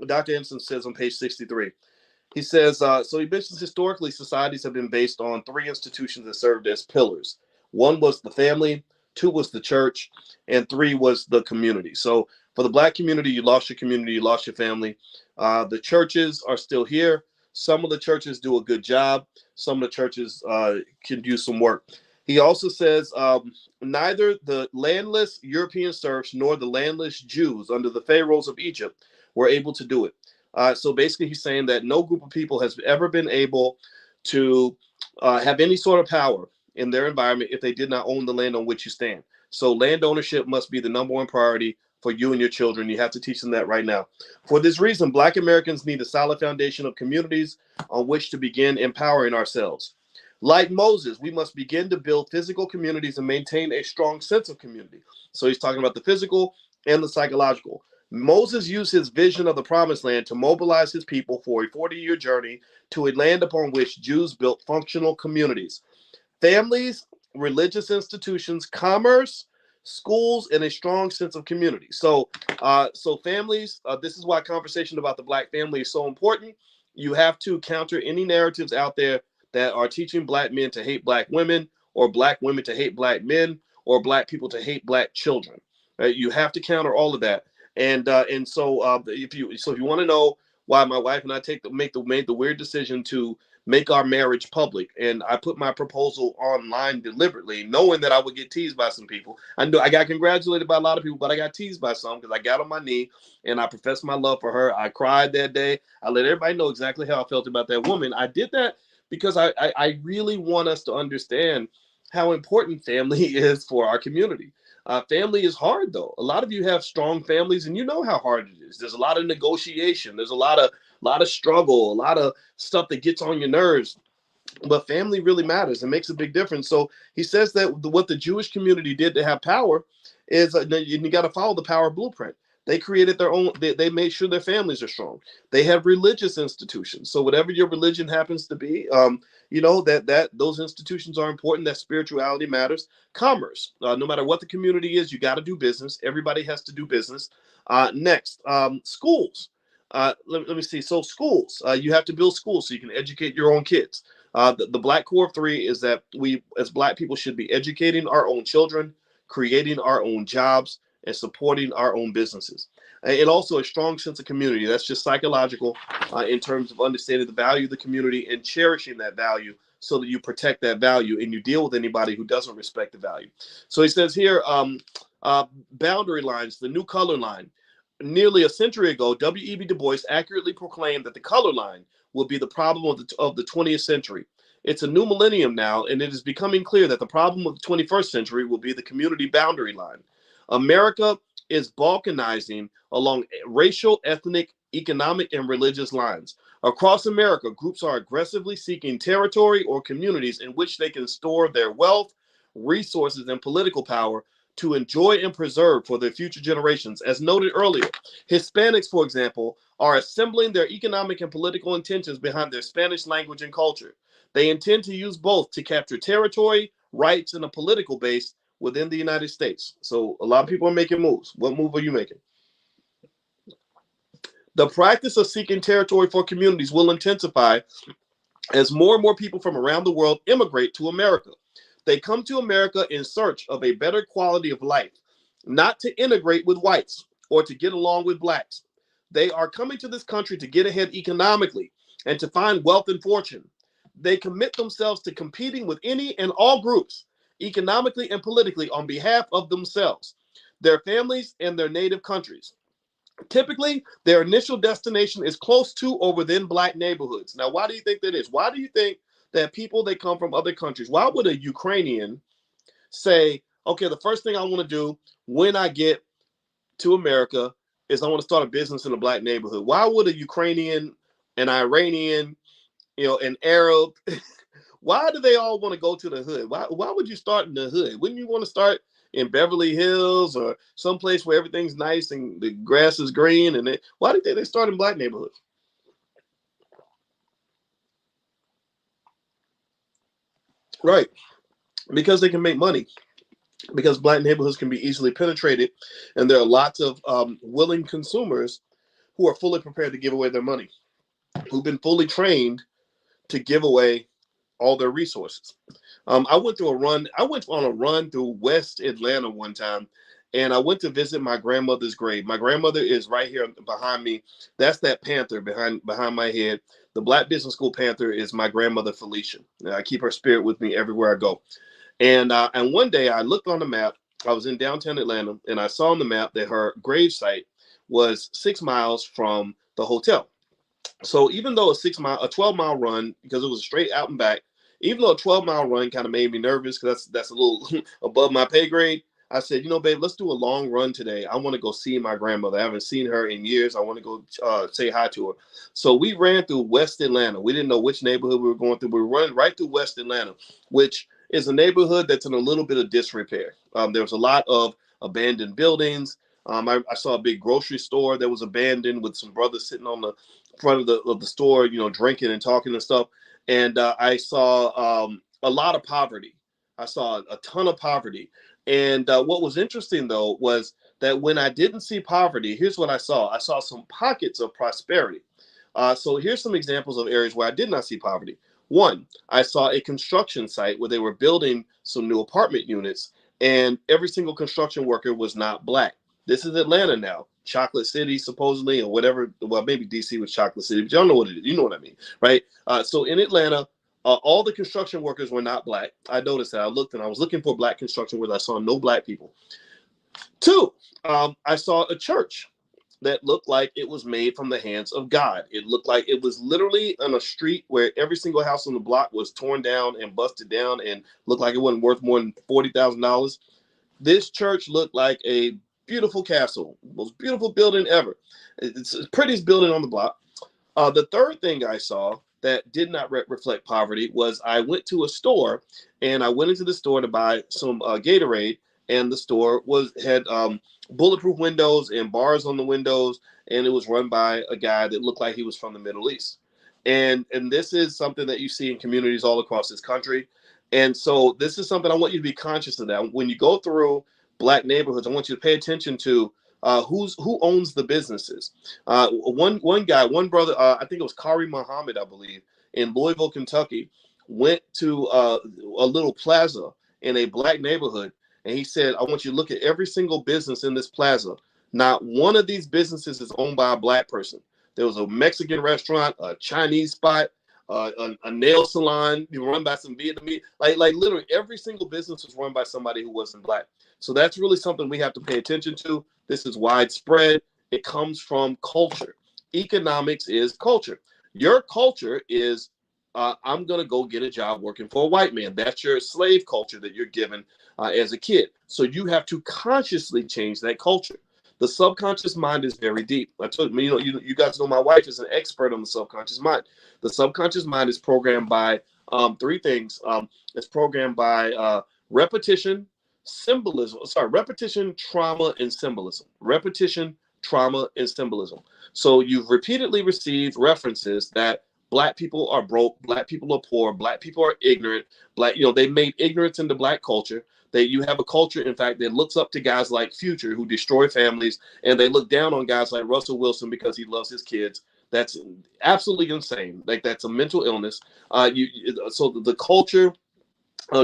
Dr. Henson says on page 63. He says, so he mentions historically societies have been based on three institutions that served as pillars. One was the family, two was the church, and three was the community. So for the black community, you lost your community, you lost your family. The churches are still here. Some of the churches do a good job. Some of the churches can do some work. He also says neither the landless European serfs nor the landless Jews under the pharaohs of Egypt were able to do it. So basically, he's saying that no group of people has ever been able to have any sort of power in their environment if they did not own the land on which you stand. So land ownership must be the number one priority for you and your children. You have to teach them that right now. For this reason, Black Americans need a solid foundation of communities on which to begin empowering ourselves. Like Moses, we must begin to build physical communities and maintain a strong sense of community. So he's talking about the physical and the psychological. Moses used his vision of the promised land to mobilize his people for a 40-year journey to a land upon which Jews built functional communities. Families, religious institutions, commerce, schools, and a strong sense of community. So families, this is why conversation about the Black family is so important. You have to counter any narratives out there that are teaching Black men to hate Black women, or Black women to hate Black men, or Black people to hate Black children. Right? You have to counter all of that. And so if you want to know why my wife and I made the weird decision to make our marriage public, and I put my proposal online deliberately, knowing that I would get teased by some people. I know I got congratulated by a lot of people, but I got teased by some because I got on my knee and I professed my love for her. I cried that day. I let everybody know exactly how I felt about that woman. I did that because I really want us to understand how important family is for our community. Family is hard, though. A lot of you have strong families, and you know how hard it is. There's a lot of negotiation. There's a lot of struggle, a lot of stuff that gets on your nerves. But family really matters. It makes a big difference. So he says that what the Jewish community did to have power is you got to follow the power blueprint. They created their own. They made sure their families are strong. They have religious institutions. So whatever your religion happens to be, that those institutions are important. That spirituality matters. Commerce, no matter what the community is, you got to do business. Everybody has to do business. Next, schools. Let me see. So schools, you have to build schools so you can educate your own kids. The Black Core of Three is that we, as Black people, should be educating our own children, creating our own jobs, and supporting our own businesses. And also a strong sense of community. That's just psychological in terms of understanding the value of the community and cherishing that value so that you protect that value and you deal with anybody who doesn't respect the value. So he says here, boundary lines, the new color line. Nearly a century ago, W.E.B. Du Bois accurately proclaimed that the color line will be the problem of the 20th century. It's a new millennium now, and it is becoming clear that the problem of the 21st century will be the community boundary line. America is balkanizing along racial, ethnic, economic, and religious lines. Across America, groups are aggressively seeking territory or communities in which they can store their wealth, resources, and political power to enjoy and preserve for their future generations. As noted earlier, Hispanics, for example, are assembling their economic and political intentions behind their Spanish language and culture. They intend to use both to capture territory, rights, and a political base within the United States. So a lot of people are making moves. What move are you making? The practice of seeking territory for communities will intensify as more and more people from around the world immigrate to America. They come to America in search of a better quality of life, not to integrate with whites or to get along with Blacks. They are coming to this country to get ahead economically and to find wealth and fortune. They commit themselves to competing with any and all groups, economically and politically, on behalf of themselves, their families, and their native countries. Typically, their initial destination is close to or within Black neighborhoods. Now, why do you think that is? Why do you think that people that come from other countries, why would a Ukrainian say, okay, the first thing I want to do when I get to America is I want to start a business in a Black neighborhood? Why would a Ukrainian, an Iranian, an Arab, why do they all want to go to the hood? Why would you start in the hood? Wouldn't you want to start in Beverly Hills or someplace where everything's nice and the grass is green? And why do you think they start in Black neighborhoods? Right. Because they can make money. Because Black neighborhoods can be easily penetrated. And there are lots of willing consumers who are fully prepared to give away their money, who've been fully trained to give away all their resources. I went on a run through West Atlanta one time, and I went to visit my grandmother's grave. My grandmother is right here behind me. That's that panther behind my head. The Black Business School panther is my grandmother Felicia. And I keep her spirit with me everywhere I go. And one day I looked on the map. I was in downtown Atlanta, and I saw on the map that her grave site was 6 miles from the hotel. So even though a 12-mile run, because it was straight out and back, even though a 12-mile run kind of made me nervous because that's a little above my pay grade, I said, babe, let's do a long run today. I want to go see my grandmother. I haven't seen her in years. I want to go say hi to her. So we ran through West Atlanta. We didn't know which neighborhood we were going through. We were running right through West Atlanta, which is a neighborhood that's in a little bit of disrepair. There was a lot of abandoned buildings. I saw a big grocery store that was abandoned with some brothers sitting on the front of the store, drinking and talking and stuff. And I saw a lot of poverty. I saw a ton of poverty. And what was interesting, though, was that when I didn't see poverty, here's what I saw. I saw some pockets of prosperity. So here's some examples of areas where I did not see poverty. One, I saw a construction site where they were building some new apartment units, and every single construction worker was not Black. This is Atlanta now. Chocolate City, supposedly, or whatever. Well, maybe DC was Chocolate City, but y'all know what it is. You know what I mean, right? So in Atlanta, all the construction workers were not Black. I noticed that. I looked, and I was looking for Black construction workers. I saw no Black people. Two, I saw a church that looked like it was made from the hands of God. It looked like it was literally on a street where every single house on the block was torn down and busted down and looked like it wasn't worth more than $40,000. This church looked like a beautiful castle, most beautiful building ever. It's the prettiest building on the block. The third thing I saw that did not reflect poverty was I went to a store, and I went into the store to buy some Gatorade, and the store had bulletproof windows and bars on the windows, and it was run by a guy that looked like he was from the Middle East. And this is something that you see in communities all across this country. And so this is something I want you to be conscious of that. When you go through Black neighborhoods, I want you to pay attention to who owns the businesses. One brother, I think it was Kari Muhammad, I believe, in Louisville, Kentucky, went to a little plaza in a Black neighborhood, and he said, I want you to look at every single business in this plaza. Not one of these businesses is owned by a Black person. There was a Mexican restaurant, a Chinese spot, a nail salon run by some Vietnamese. Like literally every single business was run by somebody who wasn't Black. So that's really something we have to pay attention to. This is widespread. It comes from culture. Economics is culture. Your culture is, I'm going to go get a job working for a white man. That's your slave culture that you're given as a kid. So you have to consciously change that culture. The subconscious mind is very deep. I told you, you guys know my wife is an expert on the subconscious mind. The subconscious mind is programmed by three things. It's programmed by repetition, repetition, trauma, and symbolism. Repetition, trauma, and symbolism. So you've repeatedly received references that Black people are broke, Black people are poor, Black people are ignorant, they made ignorance into Black culture. You have a culture, in fact, that looks up to guys like Future who destroy families, and they look down on guys like Russell Wilson because he loves his kids. That's absolutely insane. Like, that's a mental illness. So the culture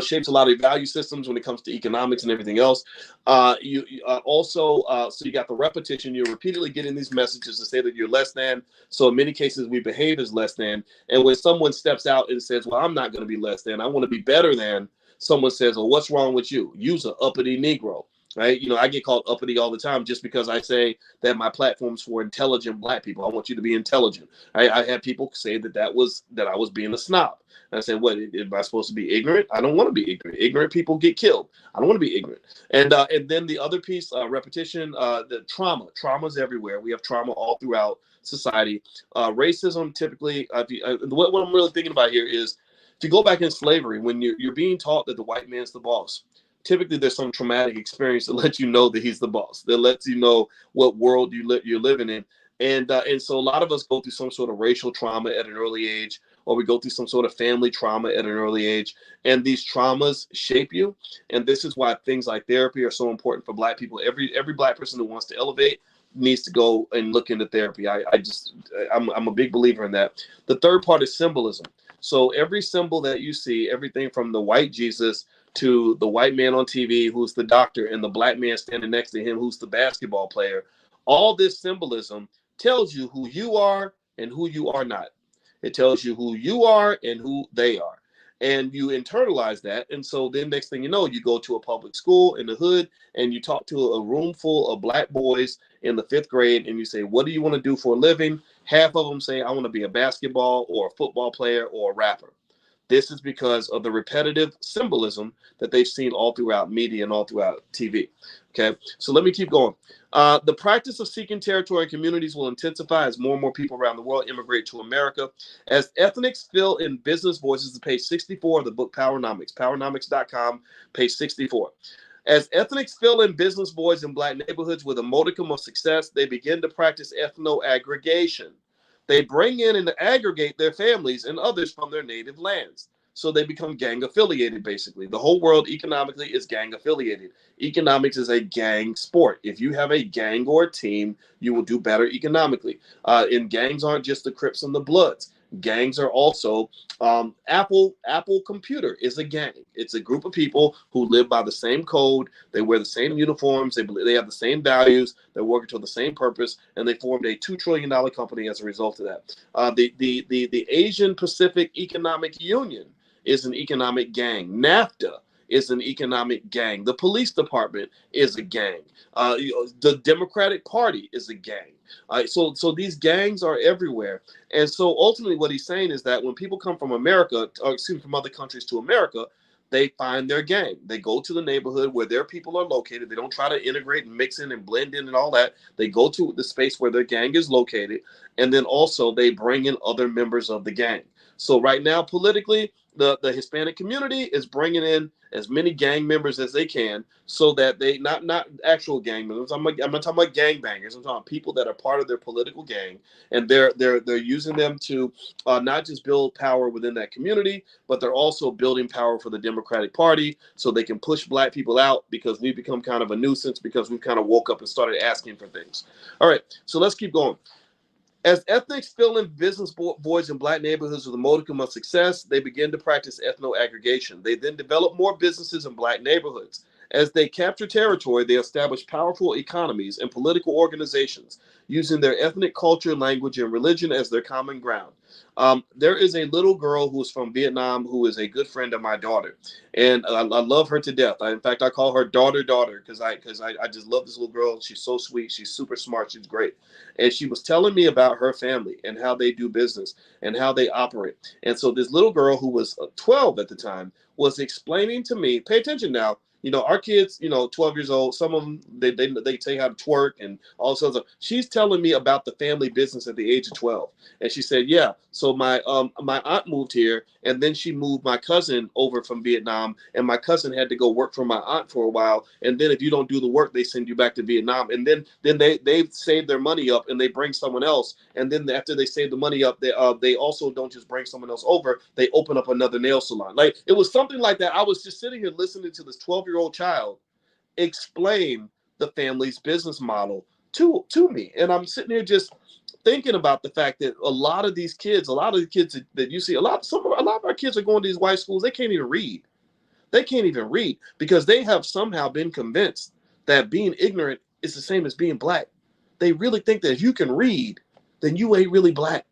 shapes a lot of value systems when it comes to economics and everything else. So you got the repetition. You're repeatedly getting these messages to say that you're less than. So in many cases, we behave as less than. And when someone steps out and says, well, I'm not going to be less than, I want to be better than, someone says, well, what's wrong with you? You's an uppity Negro, right? I get called uppity all the time just because I say that my platform's for intelligent Black people. I want you to be intelligent. I had people say that I was being a snob. And I said, what, am I supposed to be ignorant? I don't want to be ignorant. Ignorant people get killed. I don't want to be ignorant. And then the other piece, repetition, the trauma. Trauma's everywhere. We have trauma all throughout society. Racism, typically, what I'm really thinking about here is, if you go back in slavery, when you're being taught that the white man's the boss, typically there's some traumatic experience that lets you know that he's the boss, that lets you know what world you're living in. And so a lot of us go through some sort of racial trauma at an early age, or we go through some sort of family trauma at an early age. And these traumas shape you. And this is why things like therapy are so important for Black people. Every Black person who wants to elevate needs to go and look into therapy. I'm a big believer in that. The third part is symbolism. So every symbol that you see, everything from the white Jesus to the white man on TV who's the doctor and the black man standing next to him who's the basketball player, all this symbolism tells you who you are and who you are not. It tells you who you are and who they are. And you internalize that. And so then next thing you know, you go to a public school in the hood and you talk to a room full of black boys in the 5th grade and you say, what do you want to do for a living? Half of them say, I want to be a basketball or a football player or a rapper. This is because of the repetitive symbolism that they've seen all throughout media and all throughout TV. Okay, so let me keep going. The practice of seeking territory in communities will intensify as more and more people around the world immigrate to America. As ethnics fill in business voices, to page 64 of the book Powernomics, powernomics.com, page 64. As ethnics fill in business voids in black neighborhoods with a modicum of success, they begin to practice ethno-aggregation. They bring in and aggregate their families and others from their native lands. So they become gang affiliated, basically. The whole world economically is gang affiliated. Economics is a gang sport. If you have a gang or a team, you will do better economically. And gangs aren't just the Crips and the Bloods. Gangs are also Apple Computer is a gang. It's a group of people who live by the same code. They wear the same uniforms. They have the same values. They're working toward the same purpose, and they formed a $2 trillion company as a result of that. The Asian Pacific Economic Union is an economic gang. NAFTA is an economic gang. The police department is a gang. The Democratic Party is a gang. So these gangs are everywhere. And so ultimately what he's saying is that when people come from America, or excuse me, from other countries to America, they find their gang. They go to the neighborhood where their people are located. They don't try to integrate and mix in and blend in and all that. They go to the space where their gang is located. And then also they bring in other members of the gang. So right now, politically, the Hispanic community is bringing in as many gang members as they can so that they, not actual gang members, I'm not talking about gang bangers, I'm talking about people that are part of their political gang, and they're using them to not just build power within that community, but they're also building power for the Democratic Party so they can push black people out because we've become kind of a nuisance because we've kind of woke up and started asking for things. All right, so let's keep going. As ethnics fill in business voids in black neighborhoods with a modicum of success, they begin to practice ethno-aggregation. They then develop more businesses in black neighborhoods. As they capture territory, they establish powerful economies and political organizations using their ethnic culture, language, and religion as their common ground. There is a little girl who's from Vietnam who is a good friend of my daughter, and I love her to death. In fact, I call her daughter because I just love this little girl. She's so sweet. She's super smart. She's great. And she was telling me about her family and how they do business and how they operate. And so this little girl who was 12 at the time was explaining to me, pay attention now, our kids, 12 years old, some of them, they tell you how to twerk and all sorts of stuff. She's telling me about the family business at the age of 12. And she said, yeah, so my aunt moved here, and then she moved my cousin over from Vietnam, and my cousin had to go work for my aunt for a while. And then if you don't do the work, they send you back to Vietnam. And then they've saved their money up and they bring someone else. And then after they save the money up, they also don't just bring someone else over, they open up another nail salon. Like, it was something like that. I was just sitting here listening to this 12-year-old child explain the family's business model to me. And I'm sitting here just thinking about the fact that a lot of the kids that you see, a lot of our kids are going to these white schools. They can't even read. They can't even read because they have somehow been convinced that being ignorant is the same as being black. They really think that if you can read, then you ain't really black.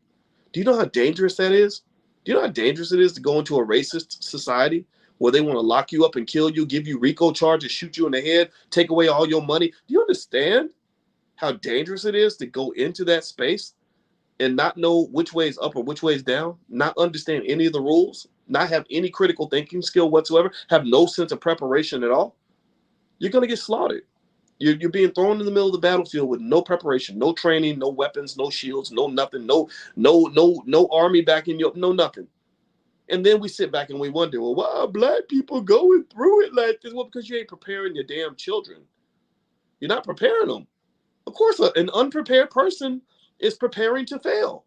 Do you know how dangerous that is? Do you know how dangerous it is to go into a racist society where they want to lock you up and kill you, give you RICO charges, shoot you in the head, take away all your money? Do you understand how dangerous it is to go into that space and not know which way is up or which way is down, not understand any of the rules, not have any critical thinking skill whatsoever, have no sense of preparation at all? You're going to get slaughtered. You're being thrown in the middle of the battlefield with no preparation, no training, no weapons, no shields, no nothing, no army backing you up, no nothing. And then we sit back and we wonder, well, why are black people going through it like this? Well, because you ain't preparing your damn children. You're not preparing them. Of course, an unprepared person is preparing to fail.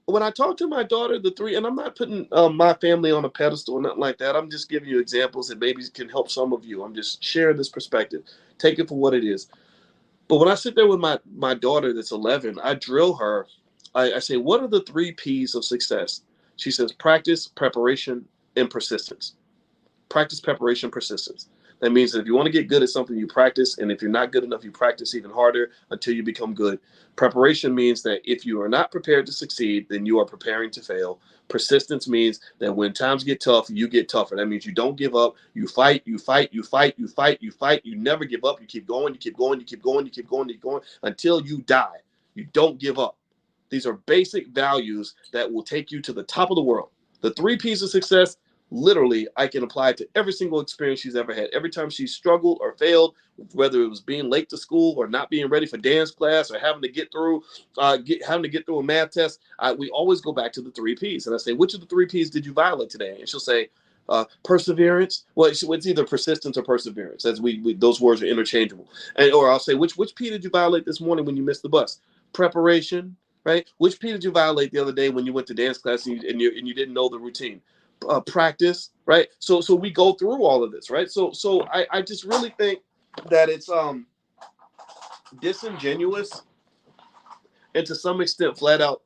When I talk to my daughter, the three, and I'm not putting my family on a pedestal or nothing like that. I'm just giving you examples that maybe can help some of you. I'm just sharing this perspective. Take it for what it is. But when I sit there with my daughter that's 11, I drill her. I say, what are the 3 P's of success? She says, practice, preparation, and persistence. Practice, preparation, persistence. That means that if you want to get good at something, you practice. And if you're not good enough, you practice even harder until you become good. Preparation means that if you are not prepared to succeed, then you are preparing to fail. Persistence means that when times get tough, you get tougher. That means you don't give up. You fight, you fight, you fight, you fight, you fight. You never give up. You keep going, you keep going, you keep going, you keep going, you keep going until you die. You don't give up. These are basic values that will take you to the top of the world. The 3 P's of success, literally, I can apply it to every single experience she's ever had. Every time she's struggled or failed, whether it was being late to school or not being ready for dance class or having to get through a math test, we always go back to the 3 P's. And I say, which of the 3 P's did you violate today? And she'll say, perseverance. Well, it's either persistence or perseverance, as we those words are interchangeable. Or I'll say, which P did you violate this morning when you missed the bus? Preparation, right? Which P did you violate the other day when you went to dance class and you didn't know the routine? Practice, right? So we go through all of this, right? So I just really think that it's disingenuous and to some extent flat out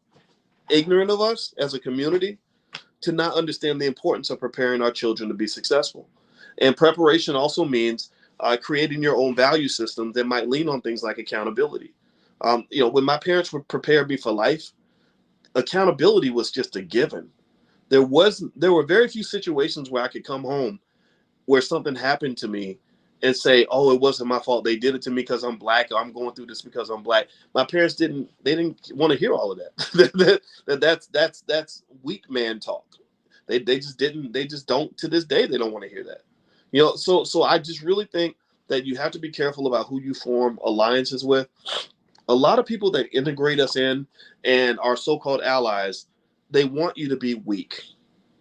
ignorant of us as a community to not understand the importance of preparing our children to be successful. And preparation also means creating your own value system that might lean on things like accountability. When my parents would prepare me for life, accountability was just a given. There were very few situations where I could come home where something happened to me and say, oh, it wasn't my fault. They did it to me because I'm black, or I'm going through this because I'm black. My parents didn't want to hear all of that. That's weak man talk. They just don't, to this day, they don't want to hear that. So I just really think that you have to be careful about who you form alliances with. A lot of people that integrate us in and are so-called allies, they want you to be weak.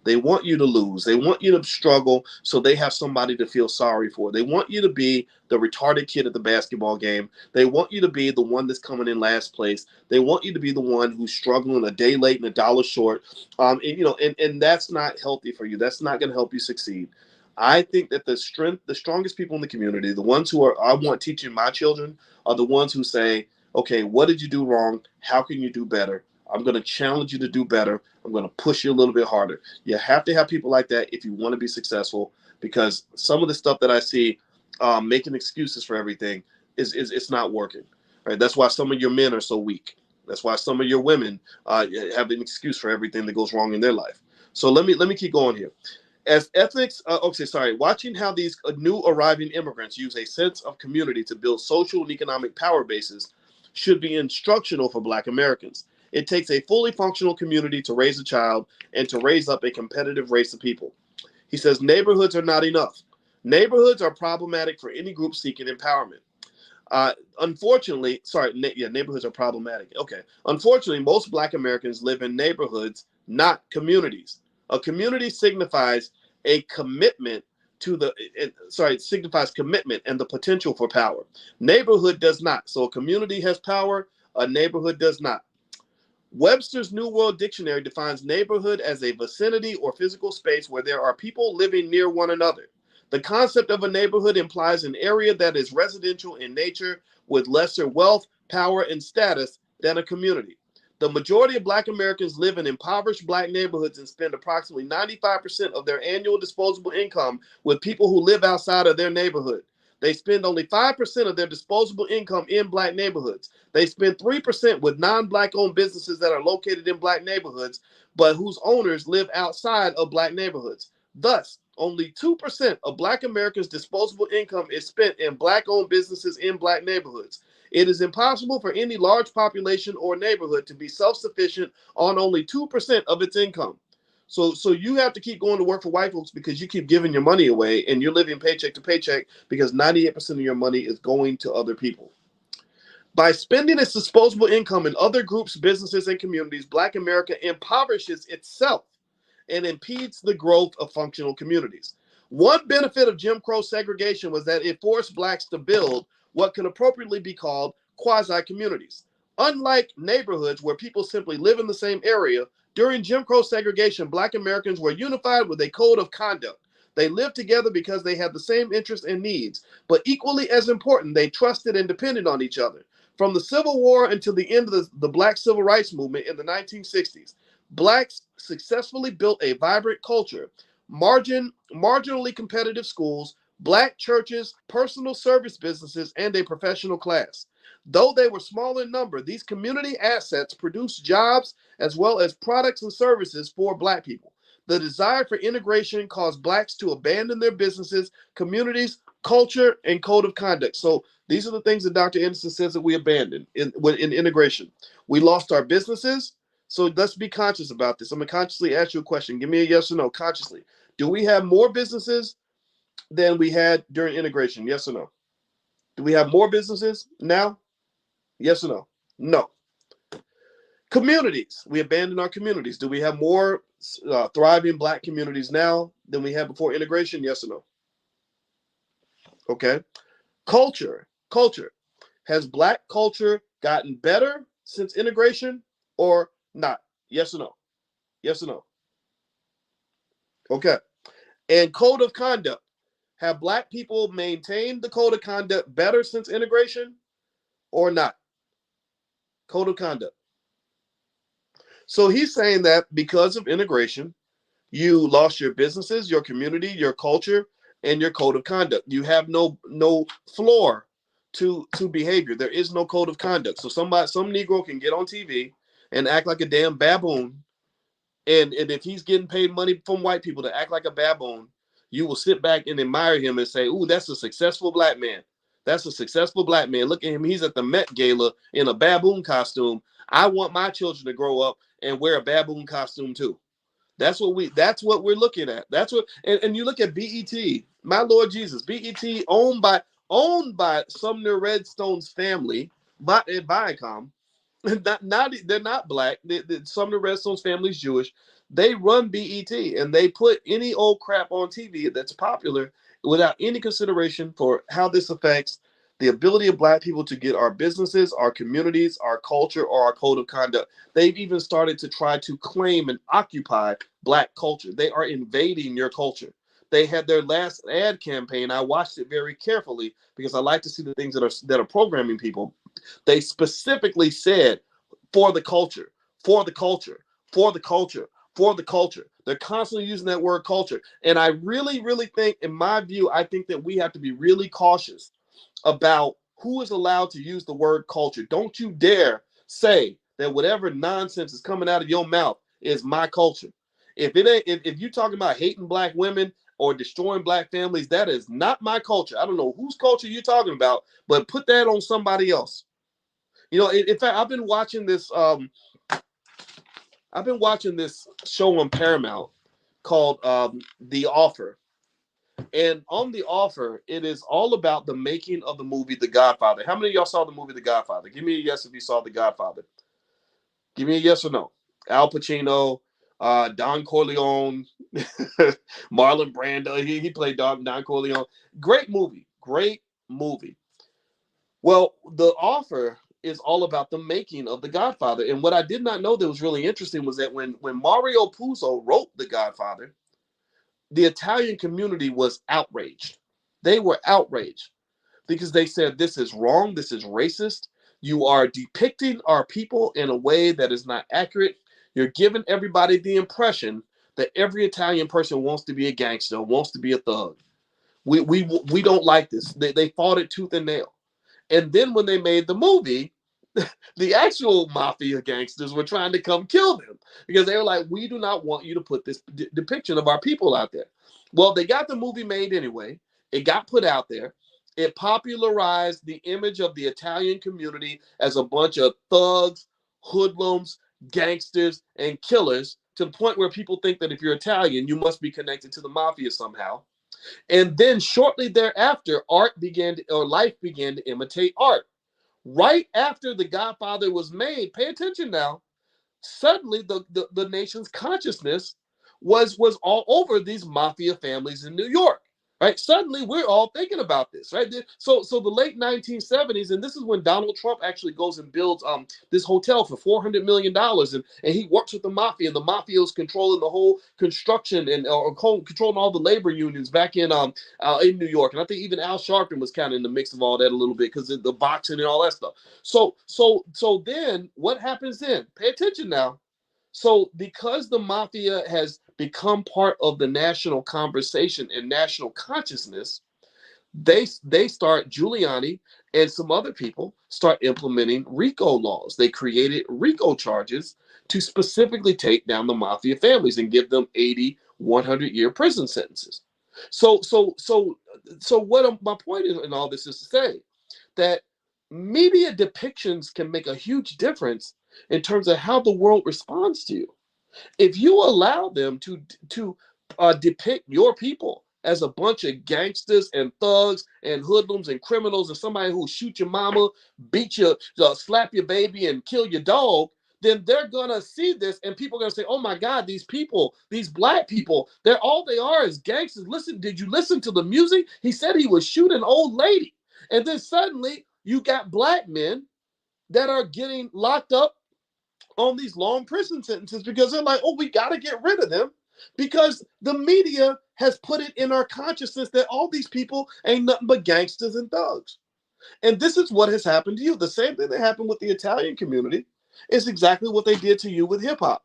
They want you to lose. They want you to struggle so they have somebody to feel sorry for. They want you to be the retarded kid at the basketball game. They want you to be the one that's coming in last place. They want you to be the one who's struggling a day late and $1 short. And that's not healthy for you. That's not going to help you succeed. I think that the strongest people in the community, the ones who I want teaching my children, are the ones who say, okay, what did you do wrong? How can you do better? I'm going to challenge you to do better. I'm going to push you a little bit harder. You have to have people like that if you want to be successful, because some of the stuff that I see making excuses for everything it's not working. Right? That's why some of your men are so weak. That's why some of your women have an excuse for everything that goes wrong in their life. So let me keep going here. As ethics, watching how these new arriving immigrants use a sense of community to build social and economic power bases should be instructional for Black Americans. It takes a fully functional community to raise a child and to raise up a competitive race of people. He says neighborhoods are not enough. Neighborhoods are problematic for any group seeking empowerment. Neighborhoods are problematic. Okay. Unfortunately, most Black Americans live in neighborhoods, not communities. A community signifies a commitment signifies commitment and the potential for power. Neighborhood does not. So a community has power, a neighborhood does not. Webster's New World Dictionary defines neighborhood as a vicinity or physical space where there are people living near one another. The concept of a neighborhood implies an area that is residential in nature with lesser wealth, power, and status than a community. The majority of Black Americans live in impoverished Black neighborhoods and spend approximately 95% of their annual disposable income with people who live outside of their neighborhood. They spend only 5% of their disposable income in Black neighborhoods. They spend 3% with non-Black owned businesses that are located in Black neighborhoods, but whose owners live outside of Black neighborhoods. Thus, only 2% of Black Americans' disposable income is spent in Black owned businesses in Black neighborhoods. It is impossible for any large population or neighborhood to be self-sufficient on only 2% of its income. So you have to keep going to work for white folks because you keep giving your money away and you're living paycheck to paycheck because 98% of your money is going to other people. By spending its disposable income in other groups, businesses, and communities, Black America impoverishes itself and impedes the growth of functional communities. One benefit of Jim Crow segregation was that it forced Blacks to build what can appropriately be called quasi-communities. Unlike neighborhoods where people simply live in the same area, during Jim Crow segregation, Black Americans were unified with a code of conduct. They lived together because they had the same interests and needs, but equally as important, they trusted and depended on each other. From the Civil War until the end of the Black Civil Rights Movement in the 1960s, Blacks successfully built a vibrant culture, marginally competitive schools, Black churches, personal service businesses, and a professional class. Though they were small in number, these community assets produced jobs as well as products and services for Black people. The desire for integration caused Blacks to abandon their businesses, communities, culture, and code of conduct. So these are the things that Dr. Anderson says that we abandoned in integration. We lost our businesses. So let's be conscious about this. I'm going to consciously ask you a question. Give me a yes or no, consciously. Do we have more businesses than we had during integration? Yes or no? Do we have more businesses now? Yes or no? No. Communities. We abandoned our communities. Do we have more thriving Black communities now than we had before integration? Yes or no? Okay. Culture. Has Black culture gotten better since integration or not? Yes or no? Yes or no? Okay. And code of conduct. Have Black people maintained the code of conduct better since integration or not? Code of conduct. So he's saying that because of integration, you lost your businesses, your community, your culture, and your code of conduct. You have no floor to behavior. There is no code of conduct. So some Negro can get on TV and act like a damn baboon. And if he's getting paid money from white people to act like a baboon, you will sit back and admire him and say, ooh, that's a successful Black man. That's a successful Black man. Look at him. He's at the Met Gala in a baboon costume. I want my children to grow up and wear a baboon costume too. That's what we're looking at. That's what, and you look at BET, my Lord Jesus, BET owned by Sumner Redstone's family, by Viacom. They're not Black. Sumner Redstone's family is Jewish. They run BET and they put any old crap on TV that's popular without any consideration for how this affects the ability of Black people to get our businesses, our communities, our culture, or our code of conduct. They've even started to try to claim and occupy Black culture. They are invading your culture. They had their last ad campaign. I watched it very carefully because I like to see the things that are programming people. They specifically said, for the culture, for the culture, for the culture, for the culture. They're constantly using that word culture. And I really, really think, in my view, I think that we have to be really cautious about who is allowed to use the word culture. Don't you dare say that whatever nonsense is coming out of your mouth is my culture. If you're talking about hating Black women or destroying Black families, that is not my culture. I don't know whose culture you're talking about, but put that on somebody else. You know, in fact, I've been watching this show on Paramount called The Offer. And on The Offer, it is all about the making of the movie The Godfather. How many of y'all saw the movie The Godfather? Give me a yes if you saw The Godfather. Give me a yes or no. Al Pacino, Don Corleone, Marlon Brando. He played Don Corleone. Great movie. Great movie. Well, The Offer is all about the making of The Godfather. And what I did not know that was really interesting was that when Mario Puzo wrote The Godfather, the Italian community was outraged. They were outraged because they said, this is wrong. This is racist. You are depicting our people in a way that is not accurate. You're giving everybody the impression that every Italian person wants to be a gangster, wants to be a thug. We don't like this. They fought it tooth and nail. And then when they made the movie, the actual mafia gangsters were trying to come kill them because they were like, we do not want you to put this depiction of our people out there. Well, they got the movie made anyway. It got put out there. It popularized the image of the Italian community as a bunch of thugs, hoodlums, gangsters, and killers, to the point where people think that if you're Italian, you must be connected to the mafia somehow. And then shortly thereafter, life began to imitate art. Right after The Godfather was made, pay attention now, suddenly the nation's consciousness was all over these mafia families in New York. Right? Suddenly, we're all thinking about this, right? So the late 1970s, and this is when Donald Trump actually goes and builds this hotel for $400 million, and he works with the mafia, and the mafia is controlling the whole construction and controlling all the labor unions back in New York. And I think even Al Sharpton was kind of in the mix of all that a little bit because of the boxing and all that stuff. So then what happens then? Pay attention now. So because the mafia has become part of the national conversation and national consciousness, they start, Giuliani and some other people start implementing RICO laws. They created RICO charges to specifically take down the mafia families and give them 80, 100-year prison sentences. So what my point in all this is to say that media depictions can make a huge difference in terms of how the world responds to you. If you allow them to depict your people as a bunch of gangsters and thugs and hoodlums and criminals and somebody who'll shoot your mama, beat you, slap your baby, and kill your dog, then they're gonna see this and people are gonna say, "Oh my God, these people, these black people, all they are is gangsters." Listen, did you listen to the music? He said he would shoot an old lady, and then suddenly you got black men that are getting locked up on these long prison sentences because they're like, "Oh, we got to get rid of them," because the media has put it in our consciousness that all these people ain't nothing but gangsters and thugs. And this is what has happened to you. The same thing that happened with the Italian community is exactly what they did to you with hip hop,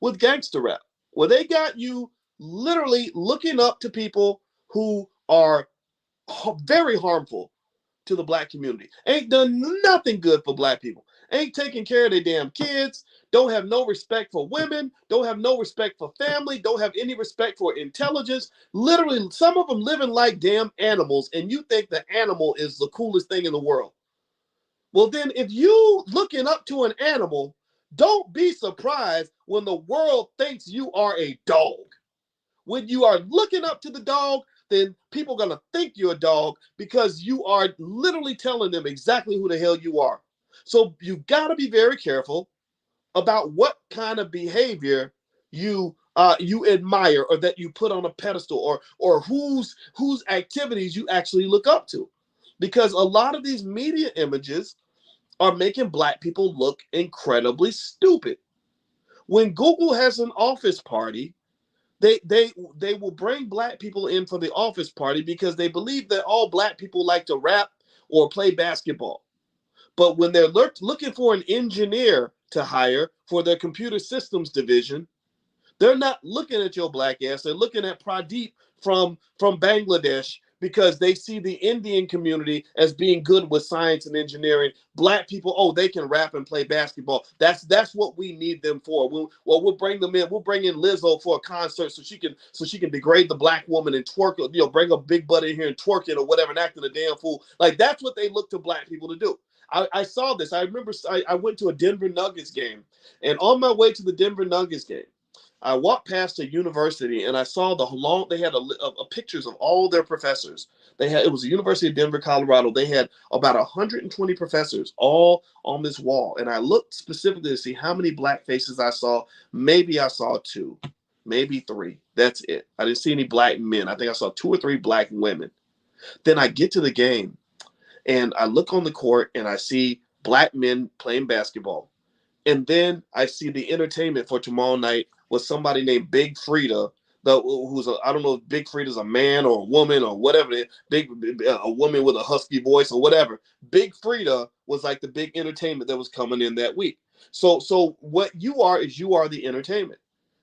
with gangster rap, where they got you literally looking up to people who are very harmful to the black community. Ain't done nothing good for black people. Ain't taking care of their damn kids. Don't have no respect for women. Don't have no respect for family. Don't have any respect for intelligence. Literally, some of them living like damn animals, and you think the animal is the coolest thing in the world. Well, then, if you looking up to an animal, don't be surprised when the world thinks you are a dog. When you are looking up to the dog, then people are going to think you're a dog because you are literally telling them exactly who the hell you are. So you got to be very careful about what kind of behavior you admire or that you put on a pedestal, or whose activities you actually look up to. Because a lot of these media images are making black people look incredibly stupid. When Google has an office party, they will bring black people in for the office party because they believe that all black people like to rap or play basketball. But when they're looking for an engineer to hire for their computer systems division, they're not looking at your black ass. They're looking at Pradeep from Bangladesh because they see the Indian community as being good with science and engineering. Black people, oh, they can rap and play basketball. That's what we need them for. We'll bring them in. We'll bring in Lizzo for a concert so she can degrade the black woman and twerk. Bring a big butt in here and twerk it or whatever and acting a damn fool. Like that's what they look to black people to do. I saw this. I remember I went to a Denver Nuggets game, and on my way to the Denver Nuggets game, I walked past a university and I saw they had a pictures of all their professors. It was the University of Denver, Colorado. They had about 120 professors all on this wall. And I looked specifically to see how many black faces I saw. Maybe I saw 2, maybe 3. That's it. I didn't see any black men. I think I saw 2 or 3 black women. Then I get to the game and I look on the court and I see black men playing basketball. And then I see the entertainment for tomorrow night with somebody named Big Frida, I don't know if Big Frida's a man or a woman or whatever, a woman with a husky voice or whatever. Big Frida was like the big entertainment that was coming in that week. So what you are is you are the entertainment.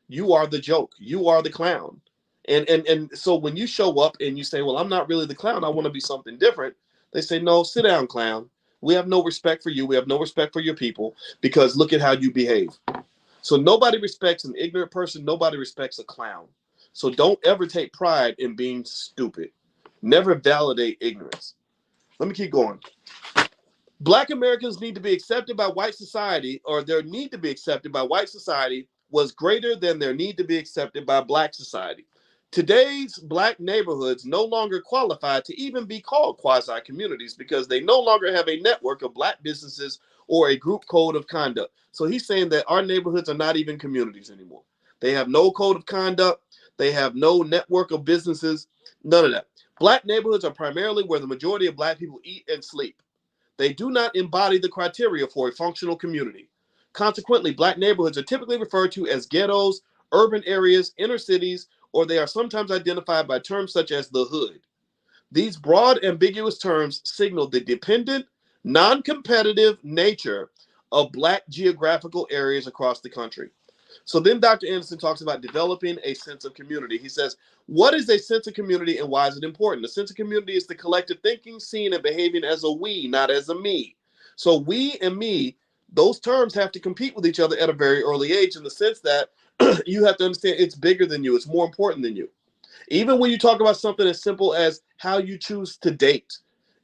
You are the joke. You are the clown. And so when you show up and you say, well, I'm not really the clown, I want to be something different, they say, no, sit down, clown. We have no respect for you. We have no respect for your people because look at how you behave. So nobody respects an ignorant person. Nobody respects a clown. So don't ever take pride in being stupid. Never validate ignorance. Let me keep going. Black Americans need to be accepted by white society, or their need to be accepted by white society was greater than their need to be accepted by black society. Today's black neighborhoods no longer qualify to even be called quasi-communities because they no longer have a network of black businesses or a group code of conduct. So he's saying that our neighborhoods are not even communities anymore. They have no code of conduct. They have no network of businesses, none of that. Black neighborhoods are primarily where the majority of Black people eat and sleep. They do not embody the criteria for a functional community. Consequently, Black neighborhoods are typically referred to as ghettos, urban areas, inner cities, or they are sometimes identified by terms such as the hood. These broad, ambiguous terms signal the dependent, non-competitive nature of Black geographical areas across the country. So then Dr. Anderson talks about developing a sense of community. He says, what is a sense of community and why is it important? A sense of community is the collective thinking, seeing, and behaving as a we, not as a me. So we and me, those terms have to compete with each other at a very early age in the sense that you have to understand it's bigger than you. It's more important than you. Even when you talk about something as simple as how you choose to date,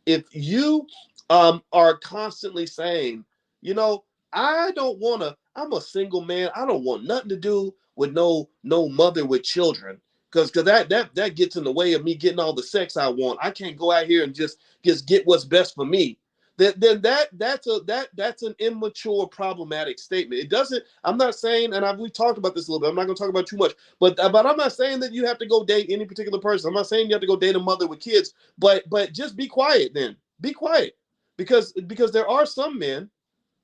if you are constantly saying, you know, I don't want to, I'm a single man. I don't want nothing to do with no mother with children. Because that gets in the way of me getting all the sex I want. I can't go out here and just get what's best for me. Then that's an immature, problematic statement. It doesn't. I'm not saying, and we've talked about this a little bit. I'm not going to talk about too much, but I'm not saying that you have to go date any particular person. I'm not saying you have to go date a mother with kids. But just be quiet. Then be quiet, because there are some men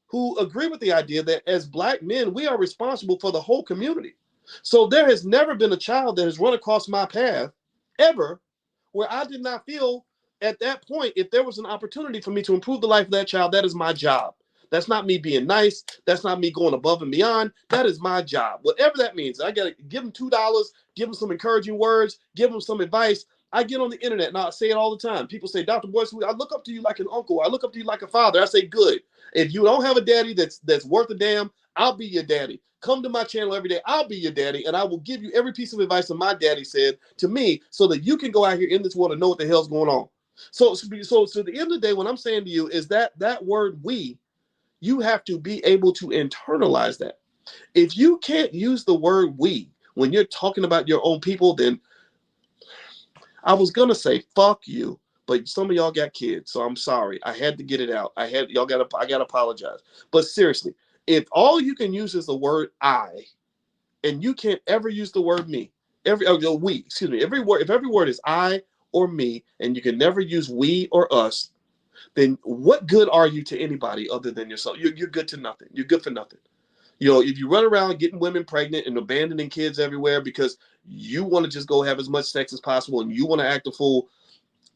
who agree with the idea that as Black men, we are responsible for the whole community. So there has never been a child that has run across my path ever where I did not feel at that point, if there was an opportunity for me to improve the life of that child, that is my job. That's not me being nice. That's not me going above and beyond. That is my job. Whatever that means. I got to give them $2, give them some encouraging words, give them some advice. I get on the internet and I say it all the time. People say, Dr. Boyce, I look up to you like an uncle. I look up to you like a father. I say, good. If you don't have a daddy that's worth a damn, I'll be your daddy. Come to my channel every day. I'll be your daddy, and I will give you every piece of advice that my daddy said to me so that you can go out here in this world and know what the hell's going on. So at the end of the day, what I'm saying to you is that word we, you have to be able to internalize that. If you can't use the word we when you're talking about your own people, then I was going to say, fuck you. But some of y'all got kids, so I'm sorry. I had to get it out. I got to apologize. But seriously, if all you can use is the word I, and you can't ever use the word me, we, every word, if every word is I or me, and you can never use we or us, then what good are you to anybody other than yourself? You're good to nothing. You're good for nothing. You know, if you run around getting women pregnant and abandoning kids everywhere because you want to just go have as much sex as possible and you want to act a fool,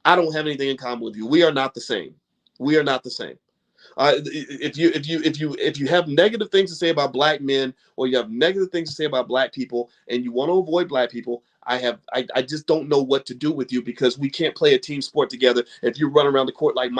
I don't have anything in common with you. We are not the same. We are not the same. If you have negative things to say about Black men, or you have negative things to say about Black people, and you want to avoid Black people, I just don't know what to do with you, because we can't play a team sport together if you run around the court like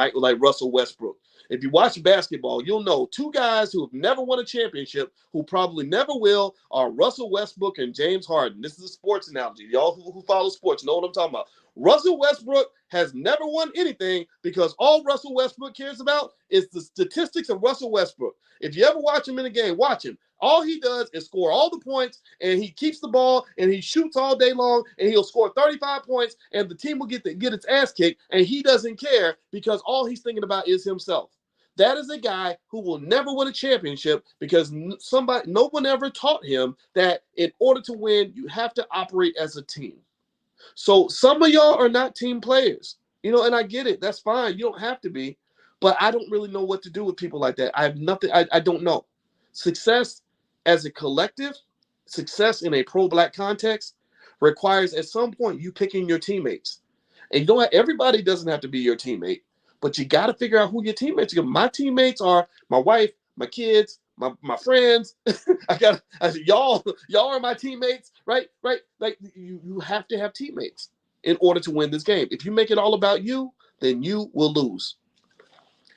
Russell Westbrook. If you watch basketball, you'll know two guys who have never won a championship, who probably never will, are Russell Westbrook and James Harden. This is a sports analogy. Y'all who follow sports know what I'm talking about. Russell Westbrook has never won anything because all Russell Westbrook cares about is the statistics of Russell Westbrook. If you ever watch him in a game, watch him. All he does is score all the points, and he keeps the ball, and he shoots all day long, and he'll score 35 points, and the team will get its ass kicked, and he doesn't care because all he's thinking about is himself. That is a guy who will never win a championship because no one ever taught him that in order to win, you have to operate as a team. So some of y'all are not team players, and I get it. That's fine. You don't have to be, but I don't really know what to do with people like that. I have nothing. I don't know. Success as a collective, success in a pro-Black context requires at some point you picking your teammates. And everybody doesn't have to be your teammate, but you got to figure out who your teammates are. My teammates are my wife, my kids, my friends. Y'all are my teammates, right? Like you have to have teammates in order to win this game. If you make it all about you, then you will lose.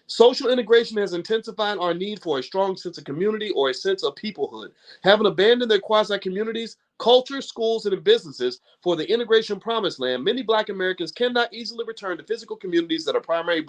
Social integration has intensified our need for a strong sense of community or a sense of peoplehood. Having abandoned their quasi-communities, cultures, schools, and businesses for the integration promised land, many Black Americans cannot easily return to physical communities that are primarily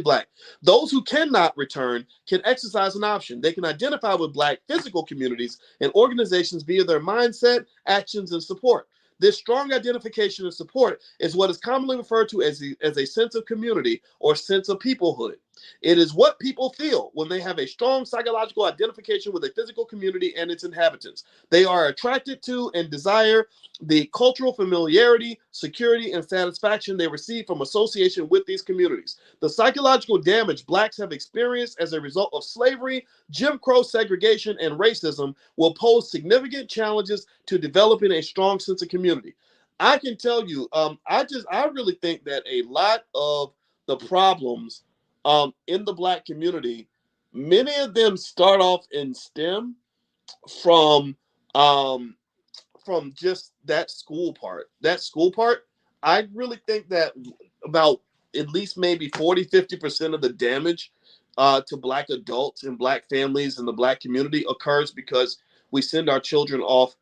Black. Those who cannot return can exercise an option. They can identify with Black physical communities and organizations via their mindset, actions, and support. This strong identification and support is what is commonly referred to as a sense of community or sense of peoplehood. It is what people feel when they have a strong psychological identification with a physical community and its inhabitants. They are attracted to and desire the cultural familiarity, security, and satisfaction they receive from association with these communities. The psychological damage blacks have experienced as a result of slavery, Jim Crow segregation, and racism will pose significant challenges to developing a strong sense of community. I can tell you, I really think that a lot of the problems in the black community, many of them start off in STEM from um, just that school part. That school part, I really think that about at least maybe 40-50% of the damage to black adults and black families in the black community occurs because we send our children off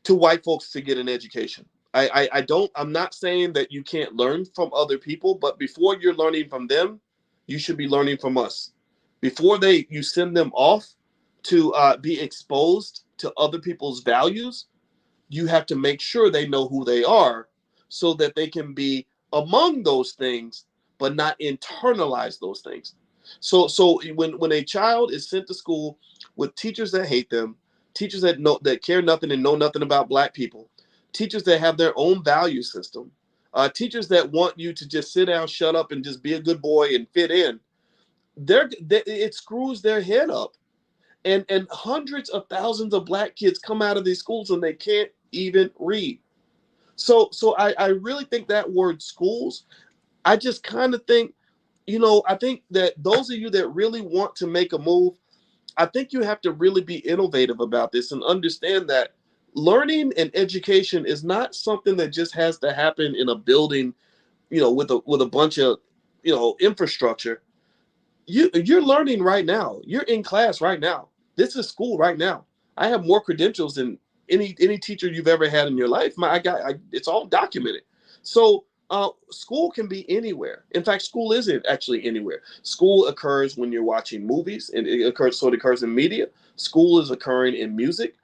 to white folks to get an education. I'm not saying that you can't learn from other people, but before you're learning from them, you should be learning from us. Before you send them off to be exposed to other people's values, you have to make sure they know who they are so that they can be among those things, but not internalize those things. So when a child is sent to school with teachers that hate them, teachers that care nothing and know nothing about black people, teachers that have their own value system, teachers that want you to just sit down, shut up, and just be a good boy and fit in, it screws their head up. And hundreds of thousands of black kids come out of these schools and they can't even read. So I really think that word schools, I just kind of think, I think that those of you that really want to make a move, I think you have to really be innovative about this and understand that learning and education is not something that just has to happen in a building, with a bunch of, infrastructure. You're learning right now. You're in class right now. This is school right now. I have more credentials than any teacher you've ever had in your life. It's all documented. So school can be anywhere. In fact, school isn't actually anywhere. School occurs when you're watching movies, and it occurs in media. School is occurring in music.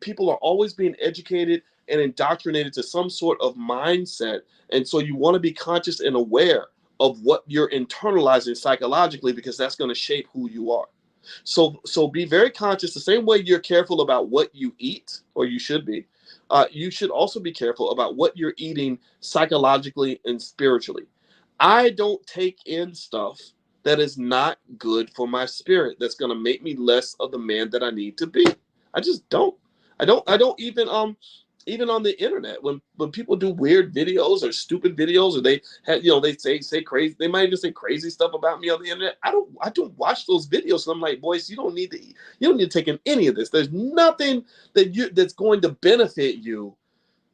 People are always being educated and indoctrinated to some sort of mindset, and so you want to be conscious and aware of what you're internalizing psychologically, because that's going to shape who you are. So be very conscious. The same way you're careful about what you eat, or you should be, you should also be careful about what you're eating psychologically and spiritually. I don't take in stuff that is not good for my spirit, that's going to make me less of the man that I need to be. I just don't. I don't even on the internet, when people do weird videos or stupid videos, or they have, they say crazy, they might even say crazy stuff about me on the internet. I don't watch those videos. And I'm like, Boyce, you don't need to take in any of this. There's nothing that's going to benefit you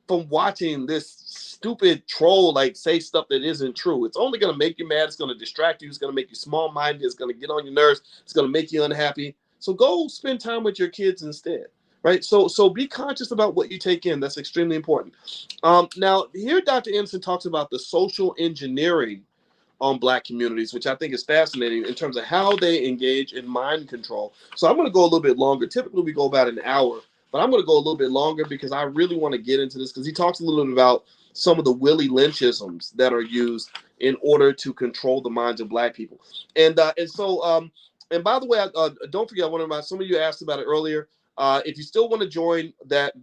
from watching this stupid troll say stuff that isn't true. It's only going to make you mad. It's going to distract you. It's going to make you small-minded. It's going to get on your nerves. It's going to make you unhappy. So go spend time with your kids instead. Right, so be conscious about what you take in. That's extremely important. Now, here Dr. Anderson talks about the social engineering on black communities, which I think is fascinating in terms of how they engage in mind control. So I'm going to go a little bit longer. Typically, we go about an hour, but I'm going to go a little bit longer because I really want to get into this, because he talks a little bit about some of the Willie Lynchisms that are used in order to control the minds of black people. And by the way, don't forget, some of you asked about it earlier. If you still want to join that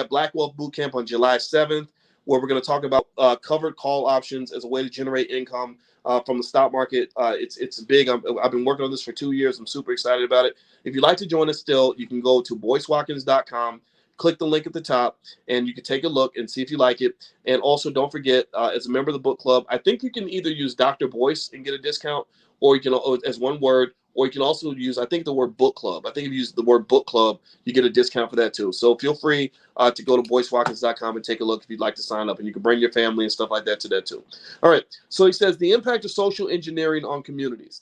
Black Wealth Boot Camp on July 7th, where we're going to talk about covered call options as a way to generate income from the stock market, it's big. I've been working on this for 2 years. I'm super excited about it. If you'd like to join us still, you can go to boycewatkins.com, click the link at the top, and you can take a look and see if you like it. And also, don't forget, as a member of the book club, I think you can either use Dr. Boyce and get a discount, or you can, as one word, or you can also use, I think, the word book club. I think if you use the word book club, you get a discount for that too. So feel free to go to boycewatkins.com and take a look if you'd like to sign up, and you can bring your family and stuff like that to that too. All right. So he says the impact of social engineering on communities.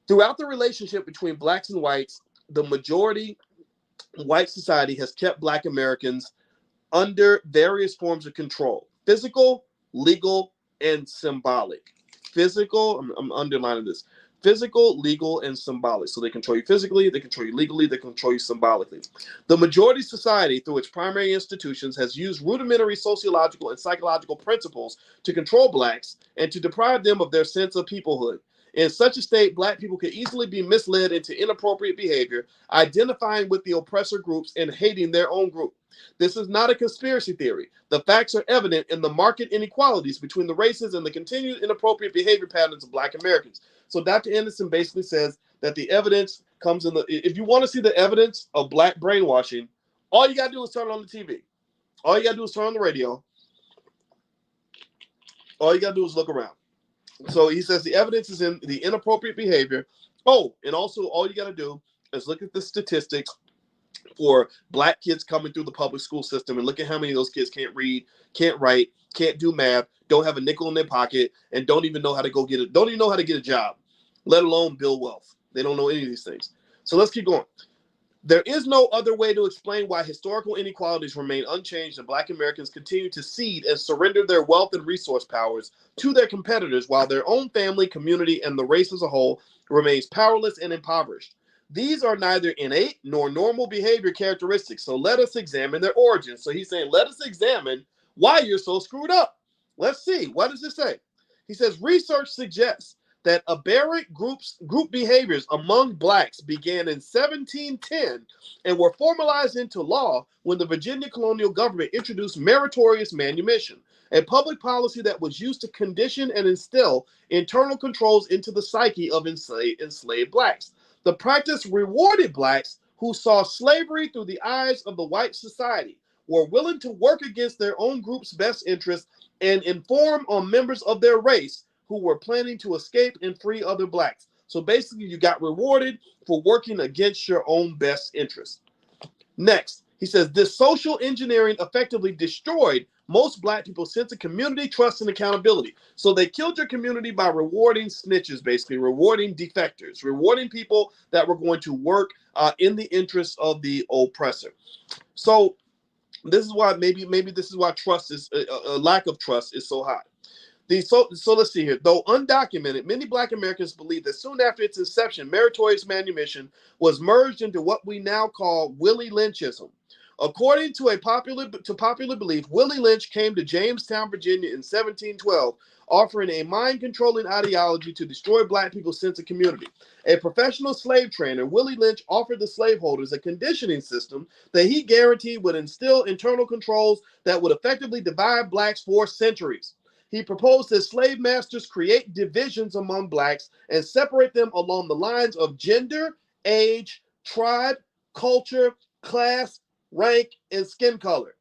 Throughout the relationship between blacks and whites, the majority white society has kept black Americans under various forms of control: physical, legal, and symbolic. Physical, I'm underlining this: physical, legal, and symbolic. So they control you physically, they control you legally, they control you symbolically. The majority society, through its primary institutions, has used rudimentary sociological and psychological principles to control blacks and to deprive them of their sense of peoplehood. In such a state, black people could easily be misled into inappropriate behavior, identifying with the oppressor groups and hating their own group. This is not a conspiracy theory. The facts are evident in the marked inequalities between the races and the continued inappropriate behavior patterns of black Americans. So Dr. Anderson basically says that the evidence comes in the, if you want to see the evidence of black brainwashing, all you got to do is turn on the TV. All you got to do is turn on the radio. All you got to do is look around. So he says the evidence is in the inappropriate behavior. Oh, and also all you got to do is look at the statistics for black kids coming through the public school system and look at how many of those kids can't read, can't write, can't do math, don't have a nickel in their pocket, and don't even know how to don't even know how to get a job, let alone build wealth. They don't know any of these things. So let's keep going. There is no other way to explain why historical inequalities remain unchanged and black Americans continue to cede and surrender their wealth and resource powers to their competitors while their own family, community, and the race as a whole remains powerless and impoverished. These are neither innate nor normal behavior characteristics, so let us examine their origins. So he's saying, let us examine why you're so screwed up. Let's see. What does it say? He says, research suggests that aberrant group behaviors among blacks began in 1710 and were formalized into law when the Virginia colonial government introduced meritorious manumission, a public policy that was used to condition and instill internal controls into the psyche of enslaved blacks. The practice rewarded blacks who saw slavery through the eyes of the white society, were willing to work against their own group's best interests, and inform on members of their race who were planning to escape and free other blacks. So basically, you got rewarded for working against your own best interests. Next, he says, this social engineering effectively destroyed most black people's sense of community, trust, and accountability. So they killed your community by rewarding snitches, basically, rewarding defectors, rewarding people that were going to work in the interests of the oppressor. So this is why maybe this is why trust is a lack of trust is so high. So let's see here. Though undocumented, many black Americans believe that soon after its inception, meritorious manumission was merged into what we now call Willie Lynchism. According to popular belief, Willie Lynch came to Jamestown, Virginia in 1712, offering a mind-controlling ideology to destroy black people's sense of community. A professional slave trainer, Willie Lynch offered the slaveholders a conditioning system that he guaranteed would instill internal controls that would effectively divide blacks for centuries. He proposed that slave masters create divisions among blacks and separate them along the lines of gender, age, tribe, culture, class, rank, and skin color.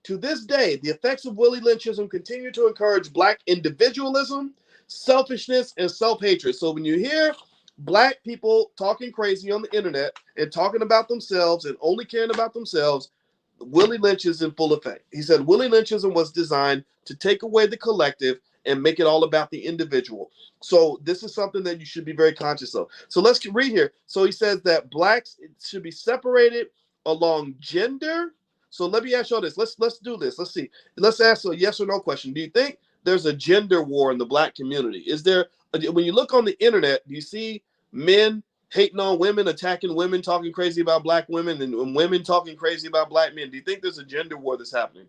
To this day, the effects of Willie Lynchism continue to encourage black individualism, selfishness, and self-hatred. So when you hear black people talking crazy on the internet and talking about themselves and only caring about themselves, Willie Lynch is in full effect. He said Willie Lynchism was designed to take away the collective and make it all about the individual. So this is something that you should be very conscious of. So let's read here. So he says that blacks should be separated along gender. So let me ask you all this. Let's do this. Let's see. Let's ask a yes or no question. Do you think there's a gender war in the black community? Is there, when you look on the internet, do you see men hating on women, attacking women, talking crazy about black women, and women talking crazy about black men? Do you think there's a gender war that's happening?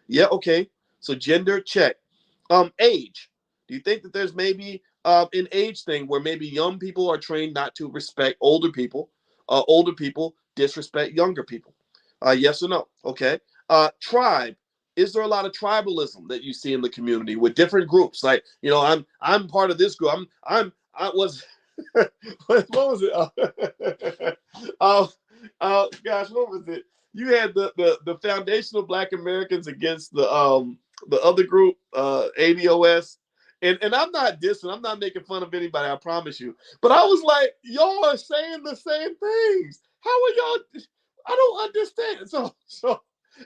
Yeah, okay. So gender, check. Age. Do you think that there's maybe an age thing where maybe young people are trained not to respect older people disrespect younger people? Yes or no? Okay. Tribe. Is there a lot of tribalism that you see in the community with different groups? Like, you know, I'm part of this group. I was what was it? Gosh, what was it? You had the foundational Black Americans against the other group, ADOS. And I'm not dissing, I'm not making fun of anybody, I promise you. But I was like, y'all are saying the same things. How are y'all? I don't understand. So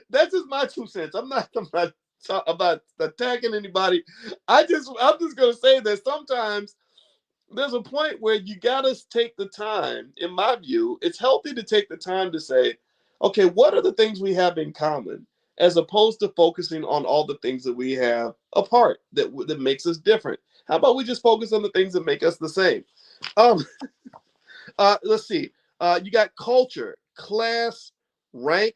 that's just my 2 cents. I'm not about attacking anybody. I'm just gonna say that sometimes there's a point where you gotta take the time. In my view, it's healthy to take the time to say, okay, what are the things we have in common, as opposed to focusing on all the things that we have apart that makes us different. How about we just focus on the things that make us the same? Let's see. You got culture, class, rank,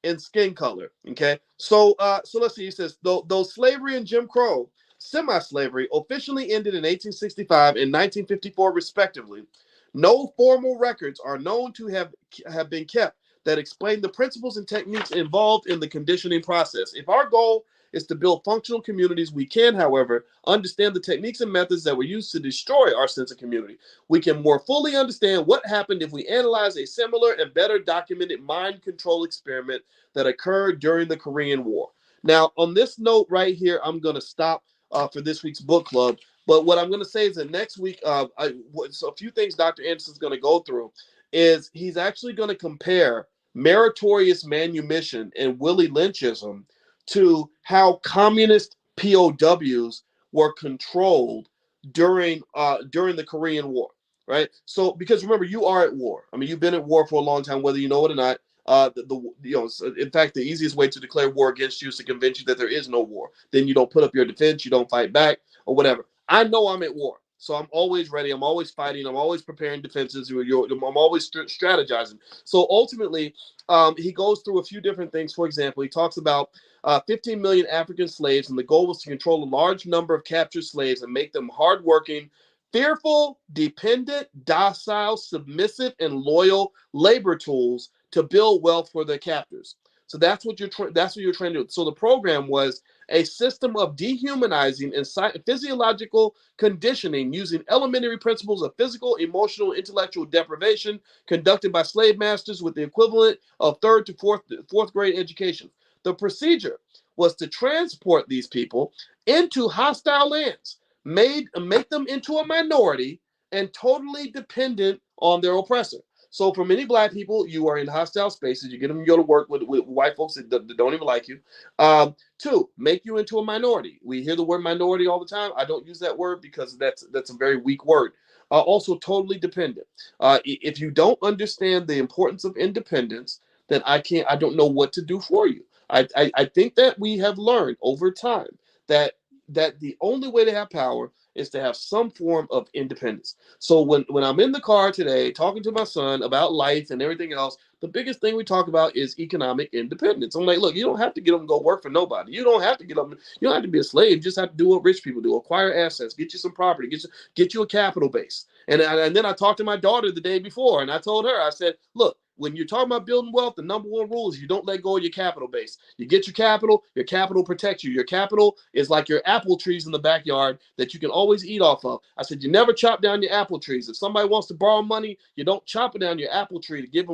and skin color. Okay. So let's see. He says, though slavery and Jim Crow semi-slavery officially ended in 1865 and 1954, respectively, no formal records are known to have been kept that explain the principles and techniques involved in the conditioning process. If our goal is to build functional communities, we can, however, understand the techniques and methods that were used to destroy our sense of community. We can more fully understand what happened if we analyze a similar and better documented mind control experiment that occurred during the Korean War. Now, on this note right here, I'm going to stop for this week's book club. But what I'm going to say is that next week, so a few things Dr. Anderson's going to go through is he's actually going to compare meritorious manumission and Willie Lynchism to how communist POWs were controlled during the Korean War, right? So because remember, you are at war. I mean, you've been at war for a long time, whether you know it or not. In fact, the easiest way to declare war against you is to convince you that there is no war. Then you don't put up your defense, you don't fight back, or whatever. I know I'm at war, so I'm always ready. I'm always fighting. I'm always preparing defenses. I'm always strategizing. So ultimately, he goes through a few different things. For example, he talks about 15 million African slaves, and the goal was to control a large number of captured slaves and make them hardworking, fearful, dependent, docile, submissive, and loyal labor tools to build wealth for their captors. So that's what you're trying to do. So the program was a system of dehumanizing and physiological conditioning using elementary principles of physical, emotional, intellectual deprivation conducted by slave masters with the equivalent of third to fourth grade education. The procedure was to transport these people into hostile lands, make them into a minority, and totally dependent on their oppressor. So for many black people, you are in hostile spaces. You get them to go to work with white folks that don't even like you. Two, make you into a minority. We hear the word minority all the time. I don't use that word because that's a very weak word. Also, totally dependent. If you don't understand the importance of independence, then I don't know what to do for you. I think that we have learned over time that the only way to have power is to have some form of independence. So when I'm in the car today talking to my son about life and everything else, the biggest thing we talk about is economic independence. I'm like, look, you don't have to get them to go work for nobody. You don't have to get them. You don't have to be a slave. You just have to do what rich people do: acquire assets, get you some property, get you a capital base. And then I talked to my daughter the day before, and I told her, I said, look, when you're talking about building wealth, the number one rule is you don't let go of your capital base. You get your capital protects you. Your capital is like your apple trees in the backyard that you can always eat off of. I said, you never chop down your apple trees. If somebody wants to borrow money, you don't chop it down your apple tree to give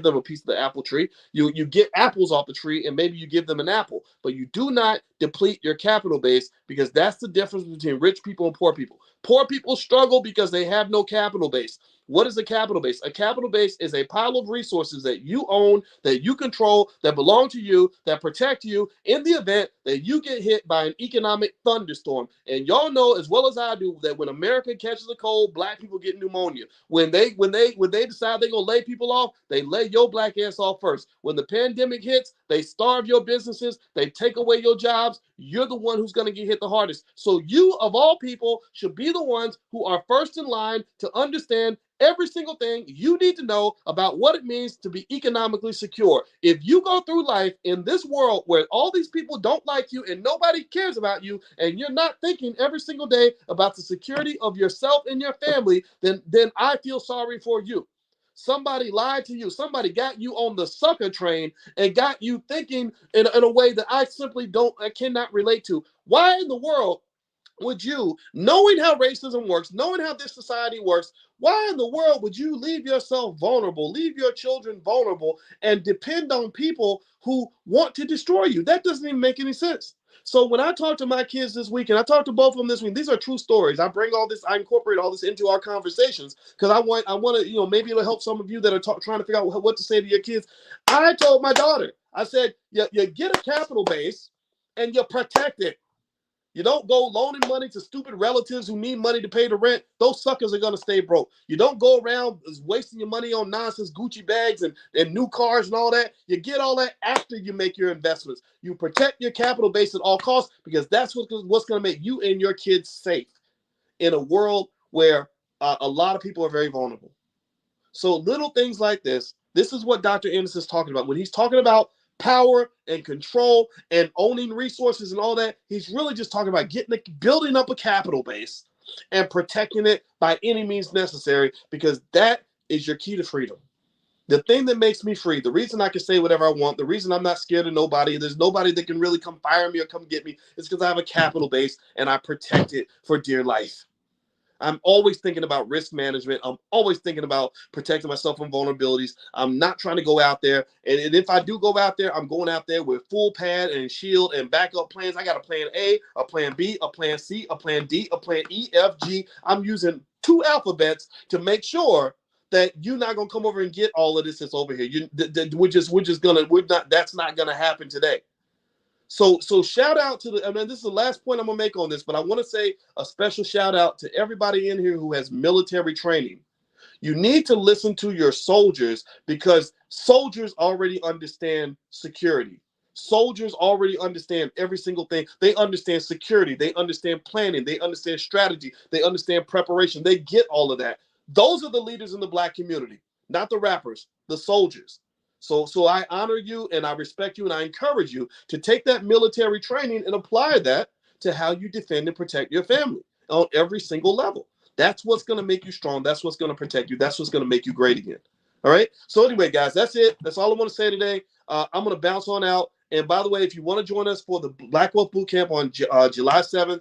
them a piece of the apple tree. You get apples off the tree and maybe you give them an apple, but you do not deplete your capital base, because that's the difference between rich people and poor people. Poor people struggle because they have no capital base. What is a capital base? A capital base is a pile of resources that you own, that you control, that belong to you, that protect you in the event that you get hit by an economic thunderstorm. And y'all know as well as I do that when America catches a cold, black people get pneumonia. When they decide they're gonna lay people off, they lay your black ass off first. When the pandemic hits, they starve your businesses, they take away your jobs. You're the one who's gonna get hit the hardest. So you, of all people, should be the ones who are first in line to understand every single thing you need to know about what it means to be economically secure. If you go through life in this world where all these people don't like you and nobody cares about you, and you're not thinking every single day about the security of yourself and your family, then I feel sorry for you. Somebody lied to you. Somebody got you on the sucker train and got you thinking in a way that I cannot relate to. Why in the world would you, knowing how racism works, knowing how this society works, why in the world would you leave yourself vulnerable, leave your children vulnerable, and depend on people who want to destroy you? That doesn't even make any sense. So when I talk to my kids this week, and I talked to both of them this week, these are true stories. I incorporate all this into our conversations because I want to, maybe it'll help some of you that are trying to figure out what to say to your kids. I told my daughter, I said, you get a capital base and you protect it. You don't go loaning money to stupid relatives who need money to pay the rent. Those suckers are going to stay broke. You don't go around wasting your money on nonsense Gucci bags and new cars and all that. You get all that after you make your investments. You protect your capital base at all costs, because that's what's going to make you and your kids safe in a world where a lot of people are very vulnerable. So little things like this is what Dr. Anderson is talking about. When he's talking about power and control and owning resources and all that. He's really just talking about building up a capital base and protecting it by any means necessary, because that is your key to freedom. The thing that makes me free, the reason I can say whatever I want, the reason I'm not scared of nobody, there's nobody that can really come fire me or come get me, is because I have a capital base and I protect it for dear life. I'm always thinking about risk management. I'm always thinking about protecting myself from vulnerabilities. I'm not trying to go out there. And if I do go out there, I'm going out there with full pad and shield and backup plans. I got a plan A, a plan B, a plan C, a plan D, a plan E, F, G. I'm using 2 alphabets to make sure that you're not gonna come over and get all of this that's over here. That's not gonna happen today. So shout out to this is the last point I'm gonna make on this, but I want to say a special shout out to everybody in here who has military training. You need to listen to your soldiers, because soldiers already understand security. Soldiers already understand every single thing. They understand security. They understand planning. They understand strategy. They understand preparation. They get all of that. Those are the leaders in the Black community, not the rappers, the soldiers. So I honor you and I respect you and I encourage you to take that military training and apply that to how you defend and protect your family on every single level. That's what's going to make you strong. That's what's going to protect you. That's what's going to make you great again. All right. So anyway, guys, that's it. That's all I want to say today. I'm going to bounce on out. And by the way, if you want to join us for the Black Wealth Bootcamp on July 7th,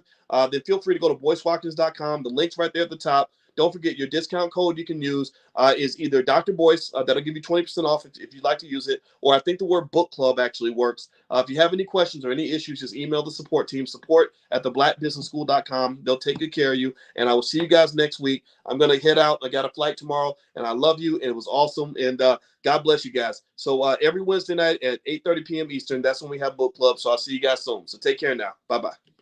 then feel free to go to boycewatkins.com. The link's right there at the top. Don't forget, your discount code you can use is either Dr. Boyce, that'll give you 20% off if you'd like to use it, or I think the word book club actually works. If you have any questions or any issues, just email the support team, support@theblackbusinessschool.com. They'll take good care of you, and I will see you guys next week. I'm going to head out. I got a flight tomorrow, and I love you, and it was awesome, and God bless you guys. So every Wednesday night at 8:30 p.m. Eastern, that's when we have book club, so I'll see you guys soon. So take care now. Bye-bye.